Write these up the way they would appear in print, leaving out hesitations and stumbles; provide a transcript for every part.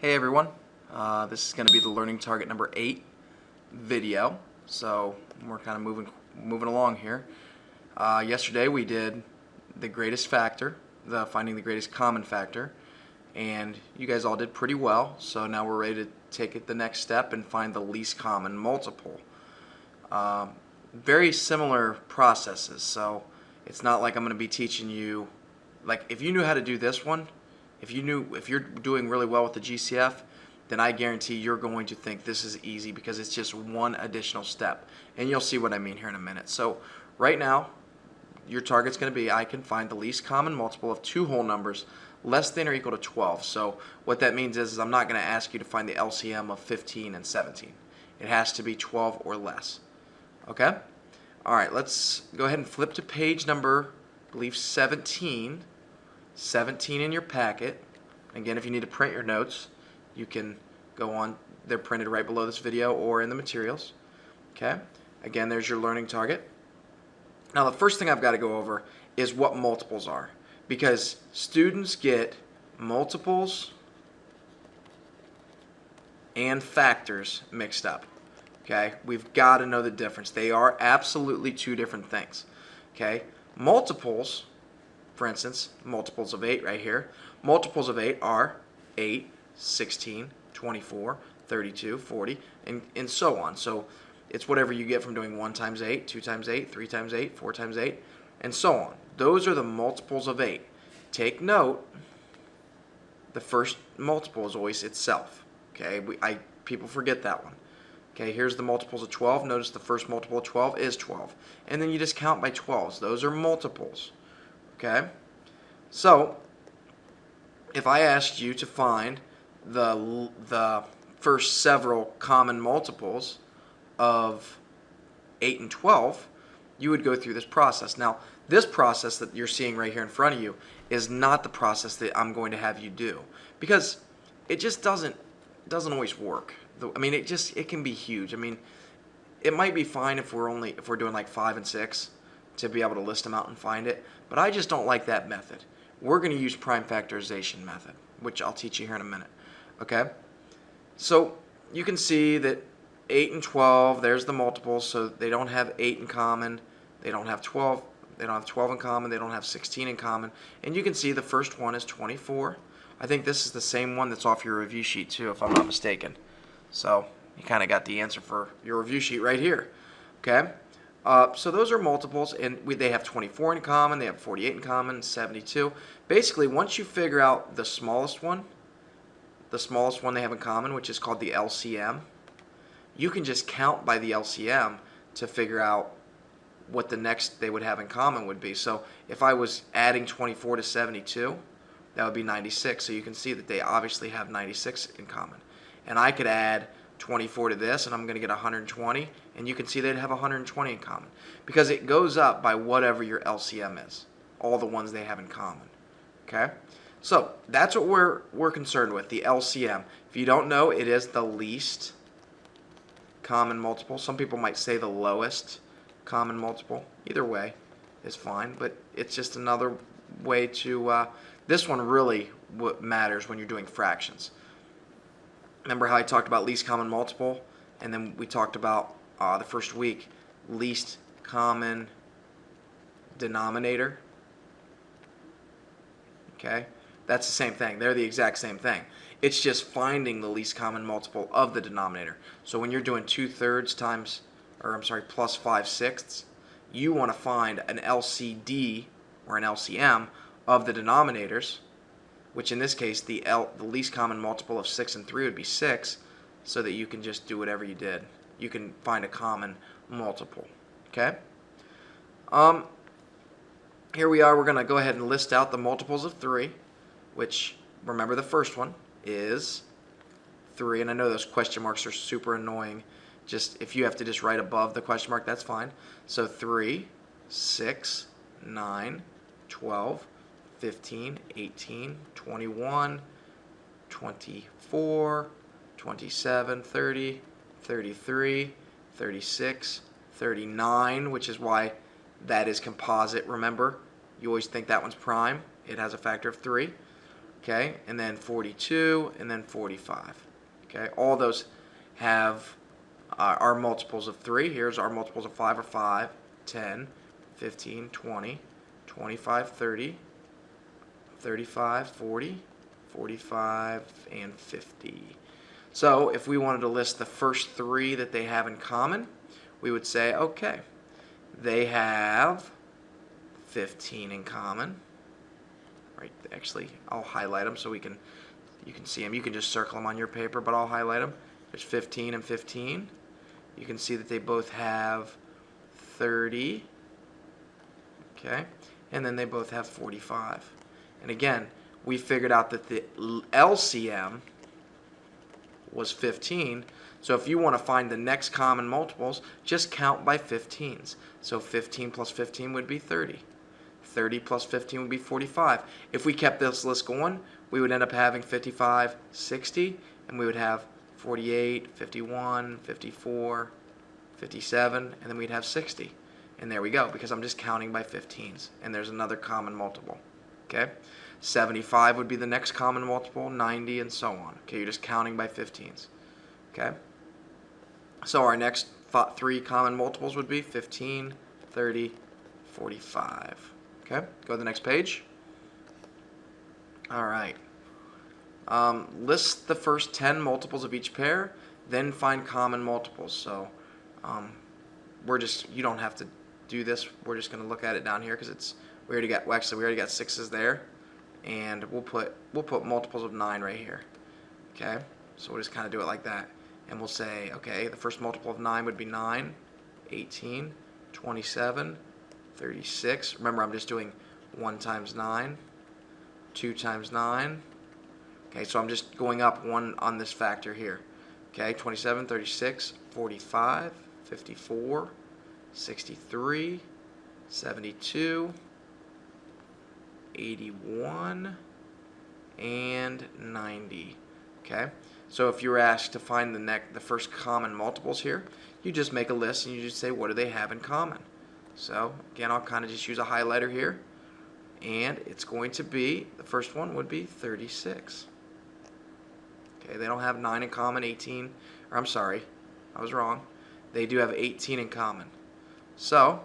Hey everyone, this is going to be the learning target number 8 video, so we're kind of moving along here. Yesterday we did the greatest factor, finding the greatest common factor, and you guys all did pretty well, so now we're ready to take it the next step and find the least common multiple. Very similar processes, so it's not like I'm going to be teaching you, like if you knew how to do this one, if you're doing really well with the GCF, then I guarantee you're going to think this is easy because it's just one additional step. And you'll see what I mean here in a minute. So right now, your target's going to be I can find the least common multiple of two whole numbers less than or equal to 12. So what that means is I'm not going to ask you to find the LCM of 15 and 17. It has to be 12 or less. Okay? All right, let's go ahead and flip to page number, I believe, 17. 17 in your packet. Again, if you need to print your notes, you can go on. They're printed right below this video or in the materials. Okay? Again, there's your learning target. Now, the first thing I've got to go over is what multiples are, because students get multiples and factors mixed up. Okay? We've got to know the difference. They are absolutely two different things. Okay? Multiples, for instance, multiples of 8 right here. Multiples of 8 are 8, 16, 24, 32, 40, and so on. So it's whatever you get from doing 1 times 8, 2 times 8, 3 times 8, 4 times 8, and so on. Those are the multiples of 8. Take note, the first multiple is always itself. Okay, people forget that one. Okay, here's the multiples of 12. Notice the first multiple of 12 is 12. And then you just count by 12s. Those are multiples. Okay, so if I asked you to find the first several common multiples of 8 and 12, you would go through this process. Now, this process that you're seeing right here in front of you is not the process that I'm going to have you do, because it just doesn't always work. I mean, it can be huge. I mean, it might be fine if we're doing like 5 and 6 to be able to list them out and find it, but I just don't like that method. We're going to use prime factorization method, which I'll teach you here in a minute. Okay? So you can see that 8 and 12, there's the multiples, so they don't have 8 in common, they don't have 12, they don't have 12 in common, they don't have 16 in common, and you can see the first one is 24. I think this is the same one that's off your review sheet too, if I'm not mistaken. So you kind of got the answer for your review sheet right here. Okay? So those are multiples, and they have 24 in common, they have 48 in common, 72. Basically, once you figure out the smallest one they have in common, which is called the LCM, you can just count by the LCM to figure out what the next they would have in common would be. So if I was adding 24 to 72, that would be 96. So you can see that they obviously have 96 in common. And I could add 24 to this, and I'm going to get 120, and you can see they'd have 120 in common, because it goes up by whatever your LCM is, all the ones they have in common. Okay, so that's what we're concerned with, the LCM. If you don't know, it is the least common multiple. Some people might say the lowest common multiple. Either way is fine, but it's just another way to. This one really what matters when you're doing fractions. Remember how I talked about least common multiple, and then we talked about the first week, least common denominator? Okay, that's the same thing. They're the exact same thing. It's just finding the least common multiple of the denominator. So when you're doing 2/3 times, or I'm sorry, plus 5/6, you want to find an LCD or an LCM of the denominators, which in this case, the least common multiple of 6 and 3 would be 6, so that you can just do whatever you did. You can find a common multiple. Okay? Here we are. We're going to go ahead and list out the multiples of 3, which, remember, the first one is 3, and I know those question marks are super annoying. Just if you have to just write above the question mark, that's fine. So 3, 6, 9, 12, 15, 18, 21, 24, 27, 30, 33, 36, 39, which is why that is composite. Remember, you always think that one's prime. It has a factor of 3. okay, and then 42, and then 45. Okay, all those have our multiples of 3. Here's our multiples of 5 are 5, 10, 15, 20, 25, 30, 35, 40, 45, and 50. So if we wanted to list the first 3 that they have in common, we would say, okay, they have 15 in common. Right, actually, I'll highlight them so you can see them. You can just circle them on your paper, but I'll highlight them. There's 15 and 15. You can see that they both have 30. Okay, and then they both have 45. And again, we figured out that the LCM was 15. So if you want to find the next common multiples, just count by 15s. So 15 plus 15 would be 30. 30 plus 15 would be 45. If we kept this list going, we would end up having 55, 60, and we would have 48, 51, 54, 57, and then we'd have 60. And there we go, because I'm just counting by 15s. And there's another common multiple. Okay? 75 would be the next common multiple, 90, and so on. Okay, you're just counting by 15s. Okay? So our next 3 common multiples would be 15, 30, 45. Okay, go to the next page. All right. List the first 10 multiples of each pair, then find common multiples. So you don't have to do this. We're just going to look at it down here because we already got 6s there, and we'll put multiples of 9 right here. Okay, so we'll just kind of do it like that, and we'll say, okay, the first multiple of 9 would be 9, 18, 27. 36. Remember, I'm just doing 1 times 9, 2 times 9. Okay, so I'm just going up 1 on this factor here. Okay, 27, 36, 45, 54, 63, 72, 81, and 90. Okay, so if you were asked to find the first common multiples here, you just make a list and you just say, what do they have in common? So again, I'll kind of just use a highlighter here, and it's going to be, the first one would be 36. Okay, they don't have 9 in common, 18, or I'm sorry, I was wrong. They do have 18 in common. So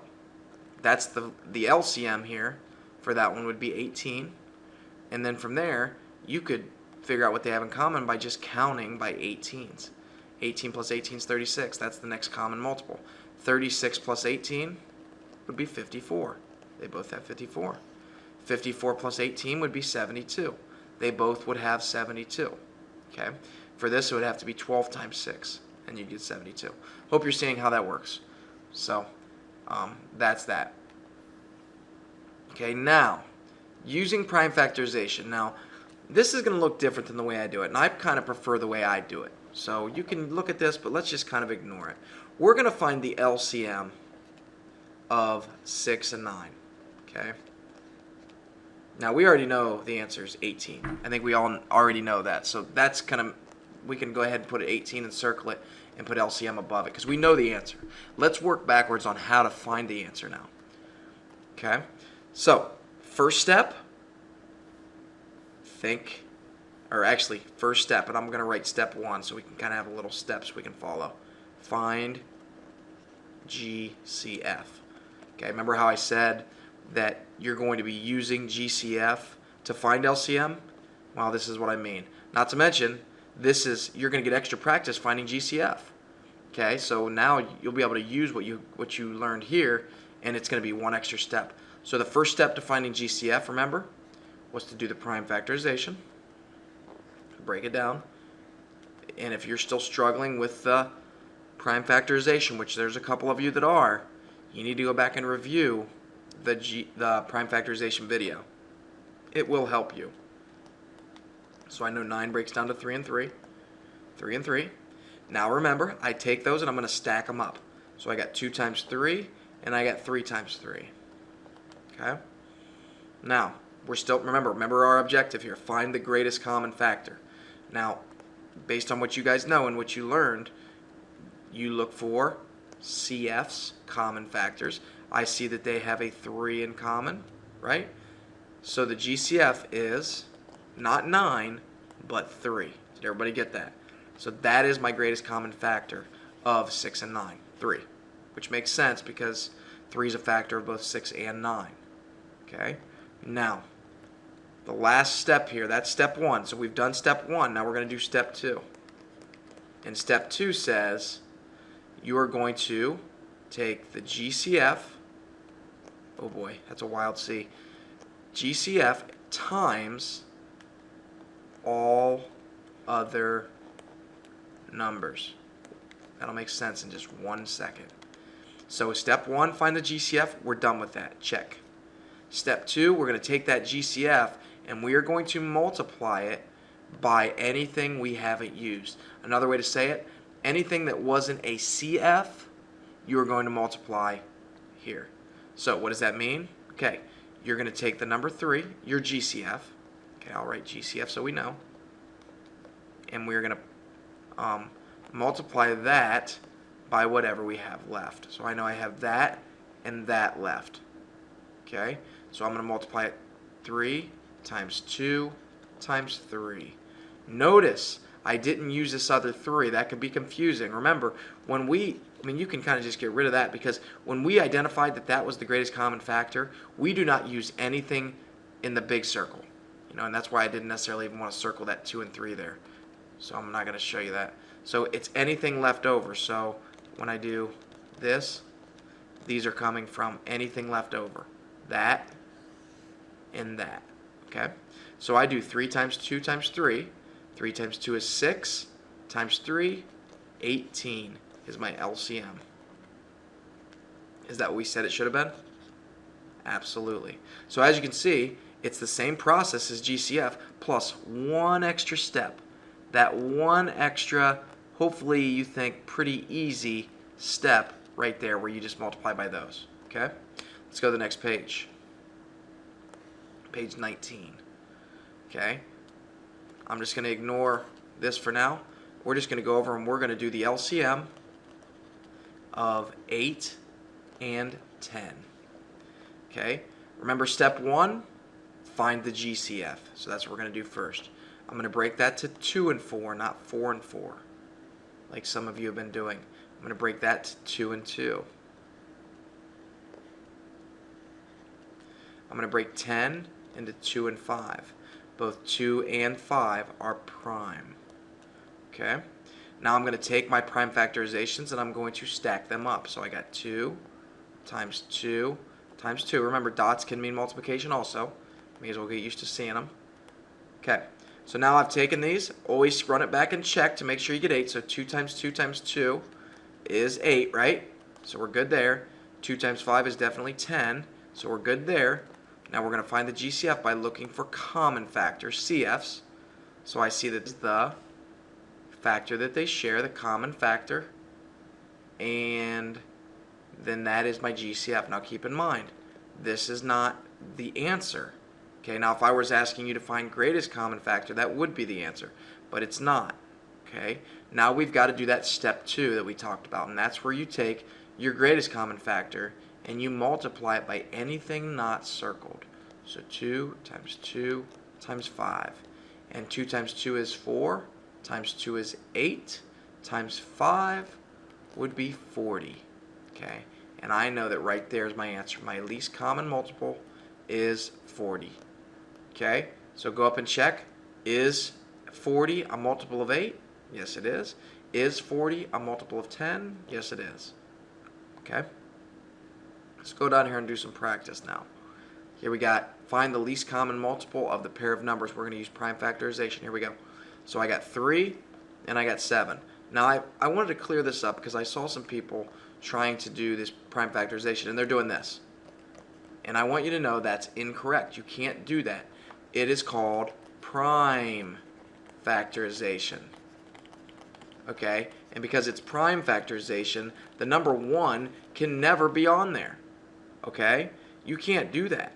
that's the LCM here for that one would be 18, and then from there you could figure out what they have in common by just counting by 18s. 18 plus 18 is 36. That's the next common multiple. 36 plus 18 would be 54. They both have 54. 54 plus 18 would be 72. They both would have 72. Okay. For this, it would have to be 12 times 6, and you get 72. Hope you're seeing how that works. So that's that. Okay, now, using prime factorization. Now, this is going to look different than the way I do it, and I kind of prefer the way I do it. So you can look at this, but let's just kind of ignore it. We're going to find the LCM of 6 and 9. Okay. Now we already know the answer is 18. I think we all already know that. So that's kind of, we can go ahead and put 18 and circle it and put LCM above it because we know the answer. Let's work backwards on how to find the answer now. Okay. So first step, first step, and I'm going to write step 1 so we can kind of have a little steps we can follow. Find GCF. Okay, remember how I said that you're going to be using GCF to find LCM? Well, this is what I mean. Not to mention, you're going to get extra practice finding GCF. Okay, so now you'll be able to use what you learned here, and it's going to be one extra step. So the first step to finding GCF, remember, was to do the prime factorization. Break it down. And if you're still struggling with the prime factorization, which there's a couple of you that are, you need to go back and review the prime factorization video. It will help you. So I know 9 breaks down to 3 and 3. 3 and 3. Now remember, I take those and I'm going to stack them up. So I got 2 times 3 and I got 3 times 3. Okay? Now, remember our objective here. Find the greatest common factor. Now, based on what you guys know and what you learned, you look for CFs, common factors. I see that they have a 3 in common, right? So the GCF is Not 9, but 3. Did everybody get that? So that is my greatest common factor of 6 and 9, 3. Which makes sense because 3 is a factor of both 6 and 9. Okay? Now, the last step here, that's step 1. So we've done step 1. Now we're going to do step 2. And step 2 says you are going to take the GCF, oh boy, that's a wild C, GCF times all other numbers. That'll make sense in just 1 second. So step 1, find the GCF. We're done with that. Check. Step 2, we're going to take that GCF and we are going to multiply it by anything we haven't used. Another way to say it, anything that wasn't a CF, you are going to multiply here. So what does that mean? Okay, you're going to take the number 3, your GCF. Okay, I'll write GCF so we know. And we're going to multiply that by whatever we have left. So I know I have that and that left. Okay, so I'm going to multiply it 3 times 2 times 3. Notice I didn't use this other 3. That could be confusing. Remember, when you can kind of just get rid of that because when we identified that that was the greatest common factor, we do not use anything in the big circle. And that's why I didn't necessarily even want to circle that 2 and 3 there. So I'm not going to show you that. So it's anything left over. So when I do this, these are coming from anything left over. That and that. Okay? So I do 3 times 2 times 3. 3 times 2 is 6, times 3, 18 is my LCM. Is that what we said it should have been? Absolutely. So as you can see, it's the same process as GCF plus one extra step. That one extra, hopefully you think pretty easy step right there where you just multiply by those. Okay? Let's go to the next page. Page 19. Okay? I'm just going to ignore this for now. We're just going to go over and we're going to do the LCM of 8 and 10. Okay? Remember step 1? Find the GCF. So that's what we're going to do first. I'm going to break that to 2 and 4, not 4 and 4, like some of you have been doing. I'm going to break that to 2 and 2. I'm going to break 10 into 2 and 5. Both 2 and 5 are prime. Okay? Now I'm going to take my prime factorizations and I'm going to stack them up. So I got 2 times 2 times 2. Remember, dots can mean multiplication also. May as well get used to seeing them. Okay. So now I've taken these. Always run it back and check to make sure you get 8. So 2 times 2 times 2 is 8, right? So we're good there. 2 times 5 is definitely 10. So we're good there. Now we're going to find the GCF by looking for common factors, CFs. So I see that it's the factor that they share, the common factor, and then that is my GCF. Now keep in mind, this is not the answer. Okay, now if I was asking you to find greatest common factor, that would be the answer, but it's not. Okay, now we've got to do that step 2 that we talked about, and that's where you take your greatest common factor and you multiply it by anything not circled. So 2 times 5. And 2 times 2 is 4, times 2 is 8, times 5 would be 40. Okay, and I know that right there is my answer. My least common multiple is 40. Okay, so go up and check. Is 40 a multiple of 8? Yes, it is. Is 40 a multiple of 10? Yes, it is. Okay. Let's go down here and do some practice now. Here we got find the least common multiple of the pair of numbers. We're going to use prime factorization. Here we go. So I got 3 and I got 7. Now I wanted to clear this up because I saw some people trying to do this prime factorization and they're doing this. And I want you to know that's incorrect. You can't do that. It is called prime factorization. Okay? And because it's prime factorization, the number 1 can never be on there. Okay? You can't do that.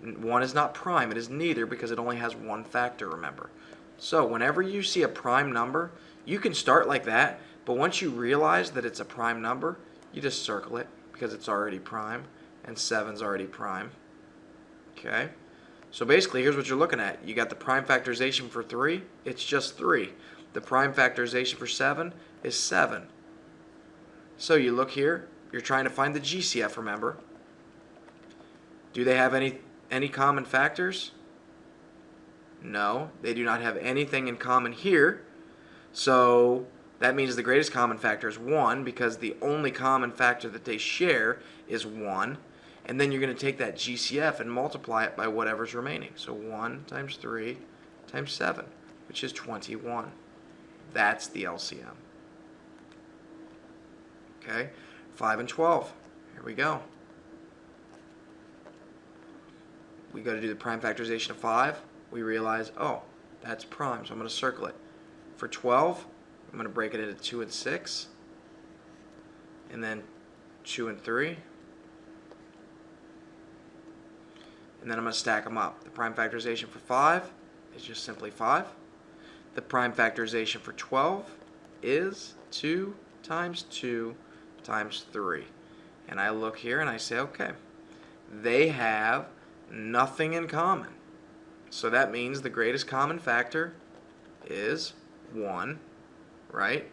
1 is not prime. It is neither because it only has one factor, remember. So whenever you see a prime number, you can start like that, but once you realize that it's a prime number, you just circle it because it's already prime, and 7's already prime. Okay? So basically, here's what you're looking at. You got the prime factorization for 3. It's just 3. The prime factorization for 7 is 7. So you look here. You're trying to find the GCF, remember. Do they have any common factors? No, they do not have anything in common here. So that means the greatest common factor is 1 because the only common factor that they share is 1. And then you're going to take that GCF and multiply it by whatever's remaining. So 1 times 3 times 7, which is 21. That's the LCM. Okay, 5 and 12. Here we go. We go to do the prime factorization of 5. We realize, oh, that's prime, so I'm going to circle it. For 12, I'm going to break it into 2 and 6, and then 2 and 3, and then I'm going to stack them up. The prime factorization for 5 is just simply 5. The prime factorization for 12 is 2 times 2 times 3. And I look here and I say, okay, they have nothing in common. So that means the greatest common factor is 1, right?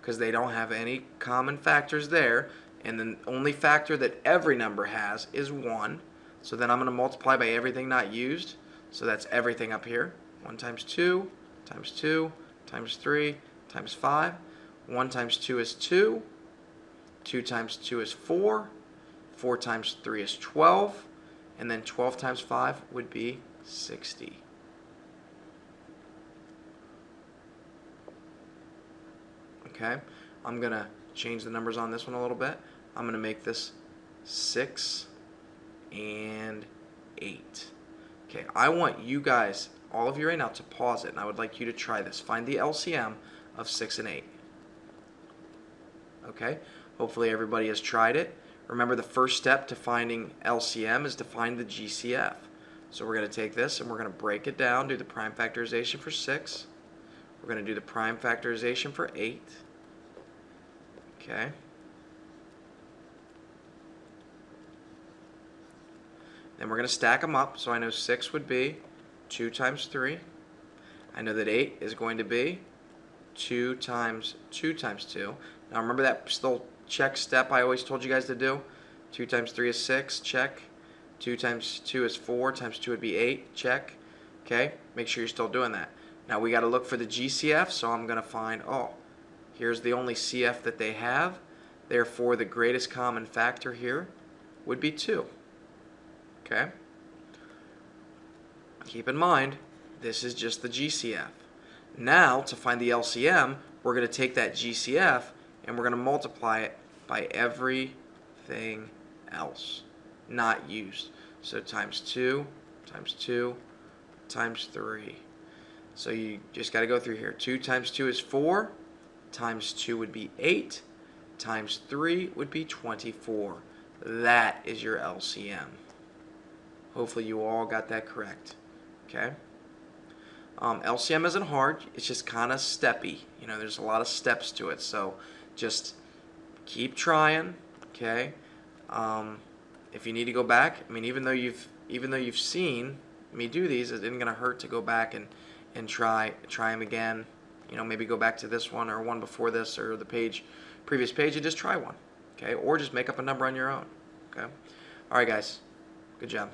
Because they don't have any common factors there. And the only factor that every number has is 1. So then I'm going to multiply by everything not used. So that's everything up here. 1 times 2 times 2 times 3 times 5. 1 times 2 is 2. 2 times 2 is 4. 4 times 3 is 12. And then 12 times 5 would be 60. Okay, I'm going to change the numbers on this one a little bit. I'm going to make this 6 and 8. Okay, I want you guys, all of you right now, to pause it, and I would like you to try this. Find the LCM of 6 and 8. Okay, hopefully everybody has tried it. Remember, the first step to finding LCM is to find the GCF. So we're going to take this and we're going to break it down, do the prime factorization for 6. We're going to do the prime factorization for 8. Okay. Then we're going to stack them up. So I know 6 would be 2 times 3. I know that 8 is going to be 2 times 2 times 2. Now remember that little check step I always told you guys to do? 2 times 3 is 6, check. 2 times 2 is 4, times 2 would be 8, check. Okay, make sure you're still doing that. Now we got to look for the GCF, so I'm going to find, oh, here's the only CF that they have. Therefore, the greatest common factor here would be 2. Okay? Keep in mind, this is just the GCF. Now, to find the LCM, we're going to take that GCF and we're going to multiply it by everything else not used. So times 2, times 2, times 3. So you just got to go through here. 2 times 2 is 4, times 2 would be 8, times 3 would be 24. That is your LCM. Hopefully you all got that correct. Okay? LCM isn't hard. It's just kind of steppy. You know, there's a lot of steps to it. So just keep trying. Okay? If you need to go back, I mean, even though you've seen me do these, it isn't going to hurt to go back and try them again. You know, maybe go back to this one or one before this or the previous page and just try one. Okay? Or just make up a number on your own. Okay? All right, guys. Good job.